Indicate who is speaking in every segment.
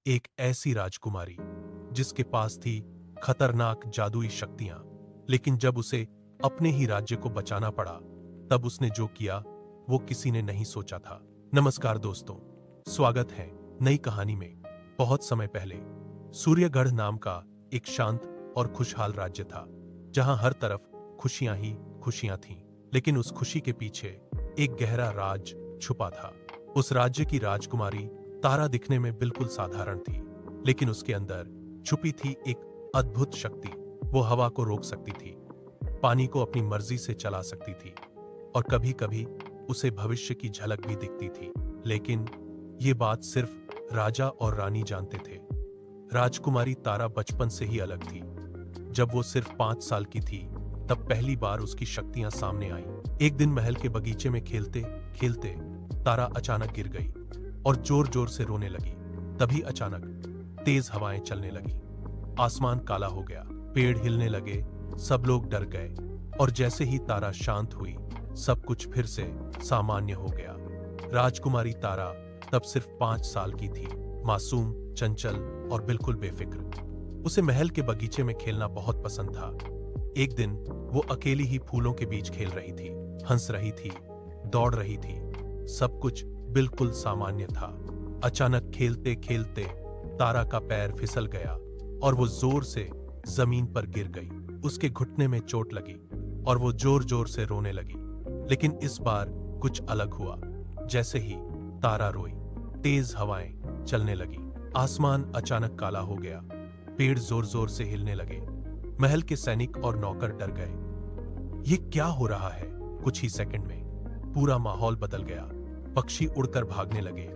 Speaker 1: एक ऐसी राजकुमारी जिसके पास थी खतरनाक जादुई शक्तियां, लेकिन जब उसे अपने ही राज्य को बचाना पड़ा तब उसने जो किया वो किसी ने नहीं सोचा था। नमस्कार दोस्तों, स्वागत है नई कहानी में। बहुत समय पहले सूर्यगढ़ नाम का एक शांत और खुशहाल राज्य था, जहां हर तरफ खुशियां ही खुशियां थीं। लेकिन उस खुशी के पीछे एक गहरा राज छुपा था। उस राज्य की राजकुमारी तारा दिखने में बिल्कुल साधारण थी, लेकिन उसके अंदर छुपी थी एक अद्भुत शक्ति। वो हवा को रोक सकती थी, पानी को अपनी मर्जी से चला सकती थी और कभी कभी उसे भविष्य की झलक भी दिखती थी। लेकिन ये बात सिर्फ राजा और रानी जानते थे। राजकुमारी तारा बचपन से ही अलग थी। जब वो सिर्फ 5 साल की थी तब पहली बार उसकी शक्तियां सामने आईं। एक दिन महल के बगीचे में खेलते खेलते तारा अचानक गिर गई और जोर जोर से रोने लगी। तभी अचानक तेज हवाएं चलने लगी, आसमान काला हो गया, पेड़ हिलने लगे, सब लोग डर गए और जैसे ही तारा शांत हुई सब कुछ फिर से सामान्य हो गया। राजकुमारी तारा तब सिर्फ 5 साल की थी, मासूम, चंचल और बिल्कुल बेफिक्र। उसे महल के बगीचे में खेलना बहुत पसंद था। एक दिन वो अकेली ही फूलों के बीच खेल रही थी, हंस रही थी, दौड़ रही थी, सब कुछ बिल्कुल सामान्य था। अचानक खेलते खेलते तारा का पैर फिसल गया और वो जोर से जमीन पर गिर गई। उसके घुटने में चोट लगी और वो जोर जोर से रोने लगी। लेकिन इस बार कुछ अलग हुआ। जैसे ही तारा रोई, तेज हवाएं चलने लगी, आसमान अचानक काला हो गया, पेड़ जोर जोर से हिलने लगे, महल के सैनिक और नौकर डर गए। ये क्या हो रहा है? कुछ ही सेकंड में पूरा माहौल बदल गया। पक्षी उड़कर भागने लगे,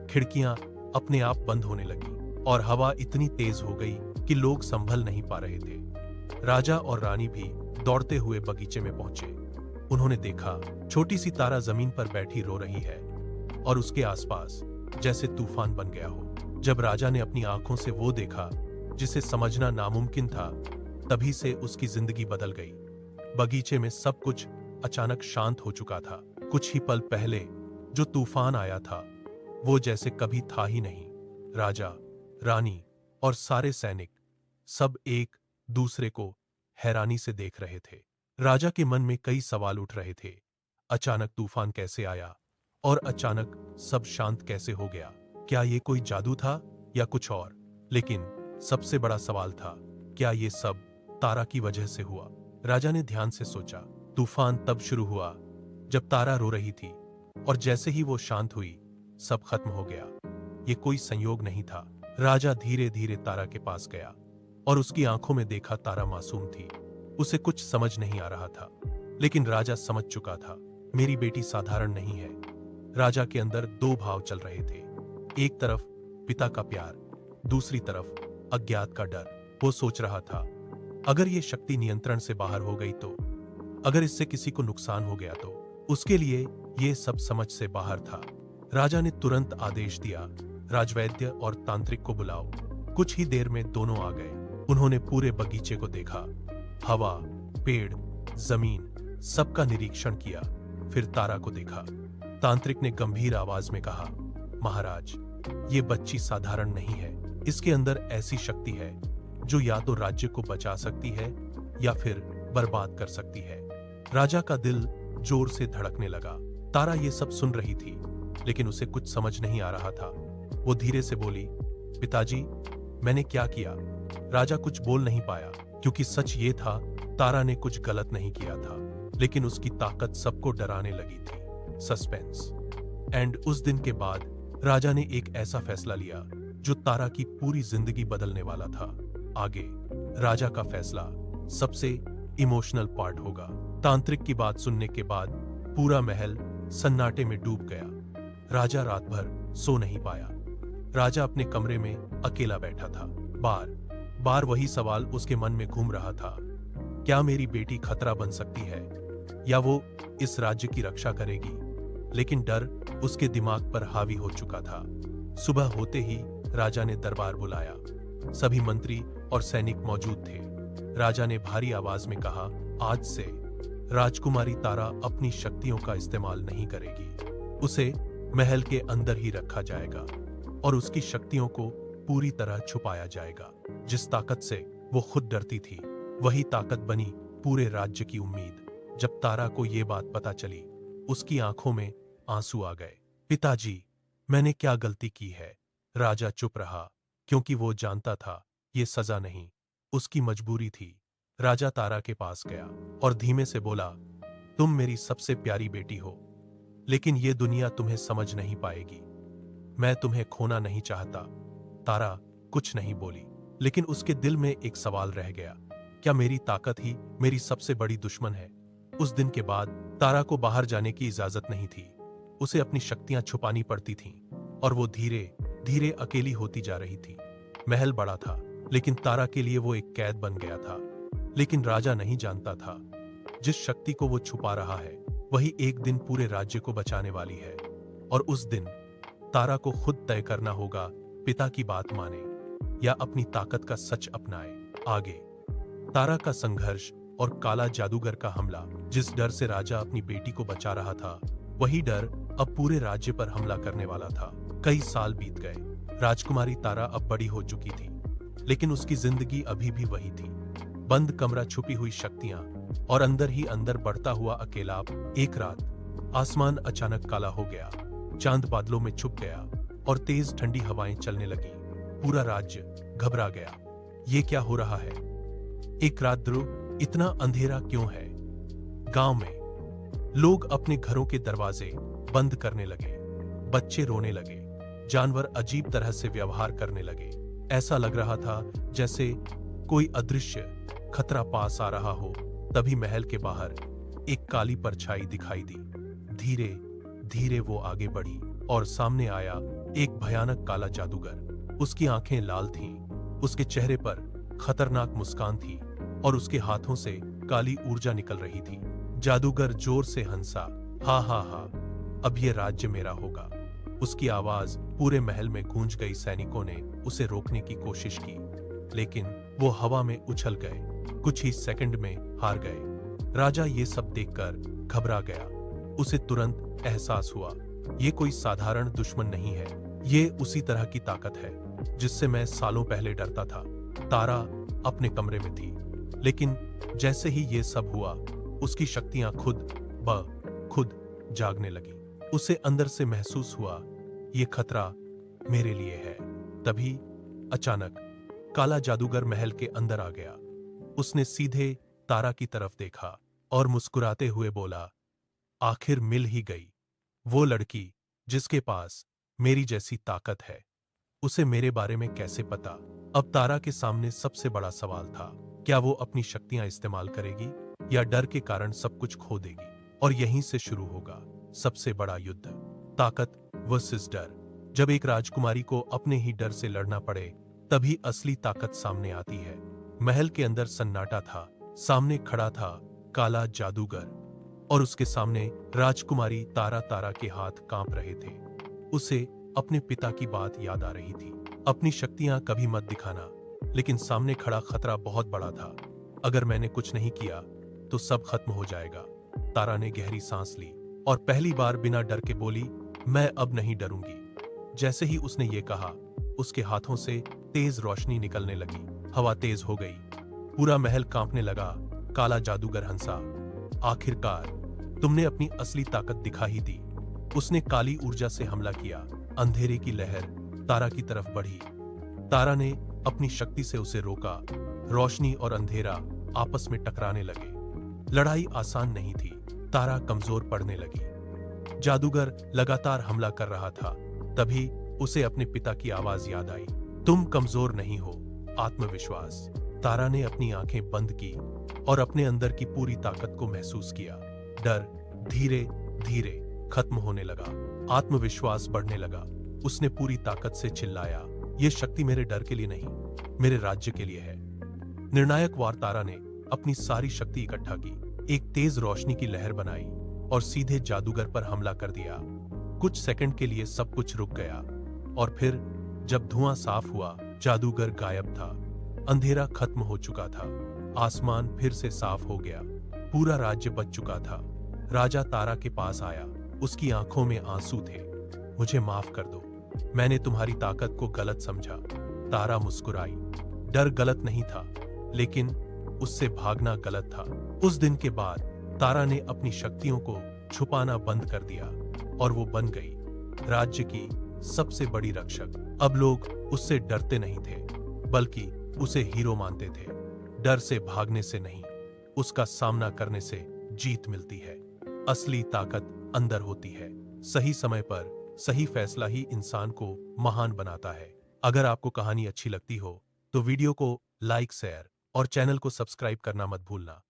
Speaker 1: खिड़कियां अपने आप बंद होने लगी और हवा इतनी तेज हो गई कि लोग संभल नहीं पा रहे थे। राजा और रानी भी दौड़ते हुए बगीचे में पहुंचे। उन्होंने देखा छोटी सी तारा जमीन पर बैठी रो रही है और उसके आसपास जैसे तूफान बन गया हो। जब राजा ने अपनी आंखों से वो देखा जिसे समझना नामुमकिन था, तभी से उसकी जिंदगी बदल गई। बगीचे में सब कुछ अचानक शांत हो चुका था। कुछ ही पल पहले जो तूफान आया था वो जैसे कभी था ही नहीं। राजा, रानी और सारे सैनिक सब एक दूसरे को हैरानी से देख रहे थे। राजा के मन में कई सवाल उठ रहे थे। अचानक तूफान कैसे आया और अचानक सब शांत कैसे हो गया? क्या ये कोई जादू था या कुछ और? लेकिन सबसे बड़ा सवाल था, क्या ये सब तारा की वजह से हुआ? राजा ने ध्यान से सोचा। तूफान तब शुरू हुआ जब तारा रो रही थी और जैसे ही वो शांत हुई सब खत्म हो गया। ये कोई संयोग नहीं था। राजा धीरे धीरे तारा के पास गया और उसकी आंखों में देखा तारा मासूम थी। उसे कुछ समझ नहीं आ रहा था, लेकिन राजा समझ चुका था, मेरी बेटी साधारण नहीं है। राजा के अंदर 2 भाव चल रहे थे। एक तरफ पिता का प्यार, दूसरी तरफ अज्ञात का डर। वो सोच रहा था, अगर ये शक्ति नियंत्रण से बाहर हो गई तो, अगर इससे किसी को नुकसान हो गया तो? उसके लिए ये सब समझ से बाहर था। राजा ने तुरंत आदेश दिया, राजवैद्य और तांत्रिक को बुलाओ। कुछ ही देर में दोनों आ गए। उन्होंने पूरे बगीचे को देखा, हवा, पेड़, जमीन, सबका निरीक्षण किया। फिर तारा को देखा। तांत्रिक ने गंभीर आवाज में कहा, महाराज, ये बच्ची साधारण नहीं है। इसके अंदर ऐसी शक्ति है जो या तो राज्य को बचा सकती है या फिर बर्बाद कर सकती है। राजा का दिल जोर से धड़कने लगा। तारा ये सब सुन रही थी, लेकिन उसे कुछ समझ नहीं आ रहा था। वो धीरे से बोली, पिताजी, मैंने क्या किया? राजा कुछ बोल नहीं पाया, क्योंकि सच ये था, तारा ने कुछ गलत नहीं किया था, लेकिन उसकी ताकत सबको डराने लगी थी। सस्पेंस। एंड उस दिन के बाद राजा ने एक ऐसा फैसला लिया जो तारा की पूरी जिंदगी बदलने वाला था। आगे राजा का फैसला सबसे इमोशनल पार्ट होगा। तांत्रिक की बात सुनने के बाद पूरा महल सन्नाटे में डूब गया। राजा रात भर सो नहीं पाया। राजा अपने कमरे में अकेला बैठा था। बार बार वही सवाल उसके मन में घूम रहा था, क्या मेरी बेटी खतरा बन सकती है या वो इस राज्य की रक्षा करेगी? लेकिन डर उसके दिमाग पर हावी हो चुका था। सुबह होते ही राजा ने दरबार बुलाया। सभी मंत्री और सैनिक मौजूद थे। राजा ने भारी आवाज में कहा, आज से राजकुमारी तारा अपनी शक्तियों का इस्तेमाल नहीं करेगी। उसे महल के अंदर ही रखा जाएगा और उसकी शक्तियों को पूरी तरह छुपाया जाएगा। जिस ताकत से वो खुद डरती थी, वही ताकत बनी पूरे राज्य की उम्मीद। जब तारा को ये बात पता चली, उसकी आंखों में आंसू आ गए। पिताजी, मैंने क्या गलती की है? राजा चुप रहा, क्योंकि वो जानता था ये सजा नहीं, उसकी मजबूरी थी। राजा तारा के पास गया और धीमे से बोला, तुम मेरी सबसे प्यारी बेटी हो, लेकिन ये दुनिया तुम्हें समझ नहीं पाएगी। मैं तुम्हें खोना नहीं चाहता। तारा कुछ नहीं बोली, लेकिन उसके दिल में एक सवाल रह गया, क्या मेरी ताकत ही मेरी सबसे बड़ी दुश्मन है? उस दिन के बाद तारा को बाहर जाने की इजाजत नहीं थी। उसे अपनी शक्तियां छुपानी पड़ती थीं और वो धीरे धीरे अकेली होती जा रही थी। महल बड़ा था, लेकिन तारा के लिए वो एक कैद बन गया था। लेकिन राजा नहीं जानता था, जिस शक्ति को वो छुपा रहा है, वही एक दिन पूरे राज्य को बचाने वाली है। और उस दिन तारा को खुद तय करना होगा, पिता की बात माने या अपनी ताकत का सच अपनाए। आगे तारा का संघर्ष और काला जादूगर का हमला। जिस डर से राजा अपनी बेटी को बचा रहा था, वही डर अब पूरे राज्य पर हमला करने वाला था। कई साल बीत गए। राजकुमारी तारा अब बड़ी हो चुकी थी, लेकिन उसकी जिंदगी अभी भी वही थी। बंद कमरा, छुपी हुई शक्तियां और अंदर ही अंदर बढ़ता हुआ अकेलाप। एक रात आसमान अचानक काला हो गया, चांद बादलों में छुप गया और तेज ठंडी हवाएं चलने लगी। पूरा राज्य घबरा गया। ये क्या हो रहा है? एक रात ध्रुव, इतना अंधेरा क्यों है? गांव में लोग अपने घरों के दरवाजे बंद करने लगे, बच्चे रोने लगे, जानवर अजीब तरह से व्यवहार करने लगे। ऐसा लग रहा था जैसे कोई अदृश्य खतरा पास आ रहा हो। तभी महल के बाहर एक काली परछाई दिखाई दी। धीरे धीरे वो आगे बढ़ी और सामने आया एक भयानक काला जादूगर। उसकी आंखें लाल थीं, उसके चेहरे पर खतरनाक मुस्कान थी और उसके हाथों से काली ऊर्जा निकल रही थी। जादूगर जोर से हंसा, हा हा हा, अब ये राज्य मेरा होगा। उसकी आवाज पूरे महल में गूंज गई। सैनिकों ने उसे रोकने की कोशिश की, लेकिन वो हवा में उछल गए, कुछ ही सेकंड में हार गए। राजा ये सब देखकर घबरा गया। उसे तुरंत एहसास हुआ, ये कोई साधारण दुश्मन नहीं है, ये उसी तरह की ताकत है जिससे मैं सालों पहले डरता था। तारा अपने कमरे में थी, लेकिन जैसे ही ये सब हुआ, उसकी शक्तियां खुद ब खुद जागने लगी। उसे अंदर से महसूस हुआ, ये खतरा मेरे लिए है। तभी अचानक काला जादूगर महल के अंदर आ गया। उसने सीधे तारा की तरफ देखा और मुस्कुराते हुए बोला, आखिर मिल ही गई वो लड़की जिसके पास मेरी जैसी ताकत है। उसे मेरे बारे में कैसे पता? अब तारा के सामने सबसे बड़ा सवाल था, क्या वो अपनी शक्तियां इस्तेमाल करेगी या डर के कारण सब कुछ खो देगी? और यहीं से शुरू होगा सबसे बड़ा युद्ध, ताकत वर्सेस डर। जब एक राजकुमारी को अपने ही डर से लड़ना पड़े, तभी असली ताकत सामने आती है। महल के अंदर सन्नाटा था। सामने खड़ा था काला जादूगर और उसके सामने राजकुमारी तारा। तारा के हाथ कांप रहे थे। उसे अपने पिता की बात याद आ रही थी, अपनी शक्तियां कभी मत दिखाना। लेकिन सामने खड़ा खतरा बहुत बड़ा था। अगर मैंने कुछ नहीं किया तो सब खत्म हो जाएगा। तारा ने गहरी सांस ली और पहली बार बिना डर के बोली, मैं अब नहीं डरूंगी। जैसे ही उसने ये कहा, उसके हाथों से तेज रोशनी निकलने लगी। हवा तेज हो गई, पूरा महल कांपने लगा। काला जादूगर हंसा, आखिरकार तुमने अपनी असली ताकत दिखा ही दी। उसने काली ऊर्जा से हमला किया। अंधेरे की लहर तारा की तरफ बढ़ी। तारा ने अपनी शक्ति से उसे रोका। रोशनी और अंधेरा आपस में टकराने लगे। लड़ाई आसान नहीं थी। तारा कमजोर पड़ने लगी। जादूगर लगातार हमला कर रहा था। तभी उसे अपने पिता की आवाज याद आई, तुम कमजोर नहीं हो, आत्मविश्वास। तारा ने अपनी आंखें बंद की और अपने अंदर की पूरी ताकत को महसूस किया। डर धीरे धीरे खत्म होने लगा, आत्मविश्वास बढ़ने लगा। उसने पूरी ताकत से चिल्लाया, यह शक्ति मेरे डर के लिए नहीं, मेरे राज्य के लिए है। निर्णायक वार। तारा ने अपनी सारी शक्ति इकट्ठा की, एक तेज रोशनी की लहर बनाई और सीधे जादूगर पर हमला कर दिया। कुछ सेकंड के लिए सब कुछ रुक गया और फिर जब धुआं साफ हुआ, जादूगर गायब था। अंधेरा खत्म हो चुका था। आसमान फिर से साफ हो गया। पूरा राज्य बच चुका था। राजा तारा के पास आया। उसकी आंखों में आंसू थे। मुझे माफ कर दो, मैंने तुम्हारी ताकत को गलत समझा। तारा मुस्कुराई। डर गलत नहीं था, लेकिन उससे भागना गलत था। उस दिन के बाद तारा ने अपनी शक्तियों को छुपाना बंद कर दिया और वो बन गई राज्य की सबसे बड़ी रक्षक। अब लोग उससे डरते नहीं थे, बल्कि उसे हीरो मानते थे। डर से भागने से नहीं, उसका सामना करने से जीत मिलती है। असली ताकत अंदर होती है। सही समय पर सही फैसला ही इंसान को महान बनाता है। अगर आपको कहानी अच्छी लगती हो तो वीडियो को लाइक, शेयर और चैनल को सब्सक्राइब करना मत भूलना।